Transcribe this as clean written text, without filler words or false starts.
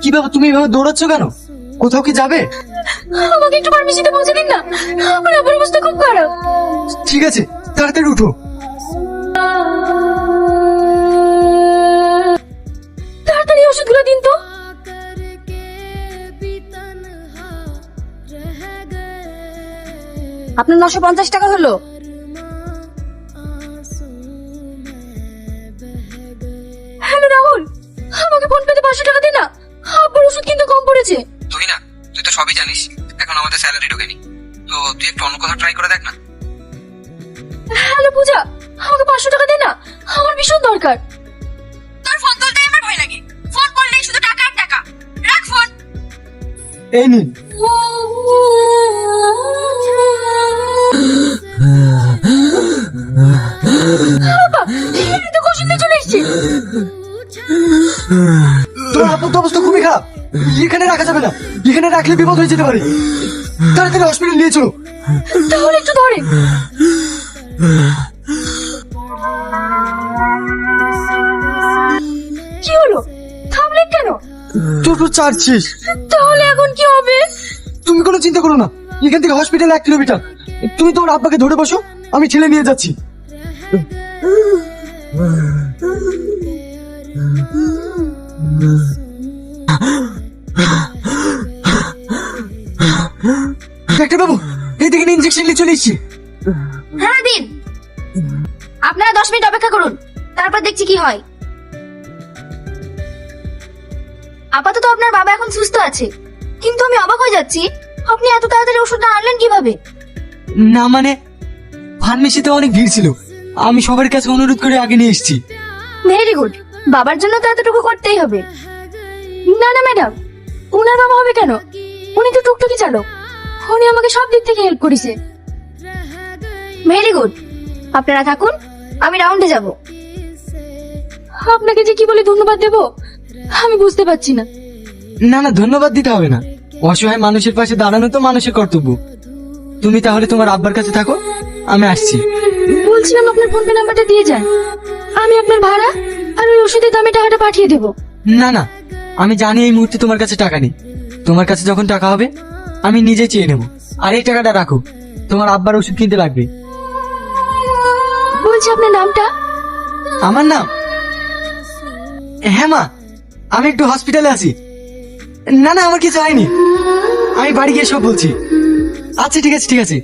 কি বাবা, তুমি এভাবে দৌড়াচ্ছ কেন? কোথাও কি যাবে? আমাকে একটু ফার্মেসিতে পৌঁছে দিন না, আমার আবার অবস্থা খুব খারাপ। ঠিক আছে, তাড়াতাড়ি উঠো। তাড়াতাড়ি ওষুধগুলো দিন তো। আপনার 950 টাকা হলো। হ্যালো রাহুল, আমাকে ফোন পেতে 500 টাকা দে না, আব্বার ওষুধ কিন্তু কম পড়েছে। তুই না, তুই তো সবই জানিস, এখন আমাদের স্যালারি ঢোকেনি, তো তুই একটু অন্য কোথাও ট্রাই করে দেখ না। হ্যালো পূজা, আমাকে 500 টাকা দে না, আমার ভীষণ দরকার। তোর ফোন তুলতে আমার ভয় লাগে, ফোন করলেই শুধু টাকা আর টাকা। রাখ ফোন। এই নিন। বাবা, এই তো ওষুধ নিয়ে চলে এসেছি। তোমার আপনার তো অবস্থা খুবই খারাপ, এখানে রাখা যাবে না, এখানে রাখলে বিপদ হয়ে যেতে পারে। তাড়াতাড়ি হসপিটাল নিয়ে চলো। তাহলে একটু ধরে। কি হলো, থামলেন কেন? টোটো চার্জ শেষ। তাহলে এখন কি হবে? তুমি কোনো চিন্তা করো না, এখান থেকে হসপিটাল 1 কিলোমিটার। তুমি তোমার আব্বাকে ধরে বসো, আমি ঠেলে নিয়ে যাচ্ছি। ডাক্তার বাবু, এই দেখেন ইনজেকশন নিয়ে চলে এসেছি। হ্যাঁ দিন, আপনারা 10 মিনিট অপেক্ষা করুন, তারপর দেখছি কি হয়। আপাতত আপনার বাবা এখন সুস্থ আছে, কিন্তু আমি অবাক হয়ে যাচ্ছি, আপনি এত তাড়াতাড়ি ওষুধটা আনলেন কিভাবে? না মানে, ফার্মেসিতে অনেক ভিড় ছিল, আমি সবার কাছে অনুরোধ করে আগে নিয়ে এসেছি। ভেরি গুড, বাবার জন্য তো এতটুকু করতেই হবে। না না ম্যাডাম, উনার বাবা হবে কেন? উনি তো টুকটুকি চালক, উনি আমাকে সব দিক থেকে হেল্প করেছে। ভেরি গুড, আপনারা থাকুন, আমি রাউন্ডে যাব। আপনাকে যে কি বলে ধন্যবাদ দেব আমি বুঝতে পারছি না। না না, ধন্যবাদ দিতে হবে না, অসহায় মানুষের পাশে দাঁড়ানো তো মানুষের কর্তব্য। তুমি তাহলে তোমার আব্বার কাছে থাকো, আমি আসছি। বলছিলাম আপনার ফোন পে নাম্বারটা দিয়ে যান, আমি আপনার ভাড়া আর ওই ওষুধের দামে টাকাটা পাঠিয়ে দেব। না না, আমি জানি এই মুহূর্তে তোমার কাছে টাকা নেই, তোমার কাছে যখন টাকা হবে আমি নিজে চেয়ে নেব। আর এই টাকাটা রাখো, তোমার আব্বার ওষুধ কিনতে লাগবে। বলছি আপনার নামটা? আমার নাম? হ্যাঁ মা, আমি একটু হসপিটালে আছি। না না, আমার কিছু হয়নি, আমি বাড়ি গিয়ে সব বলছি। আচ্ছা ঠিক আছে ঠিক আছে।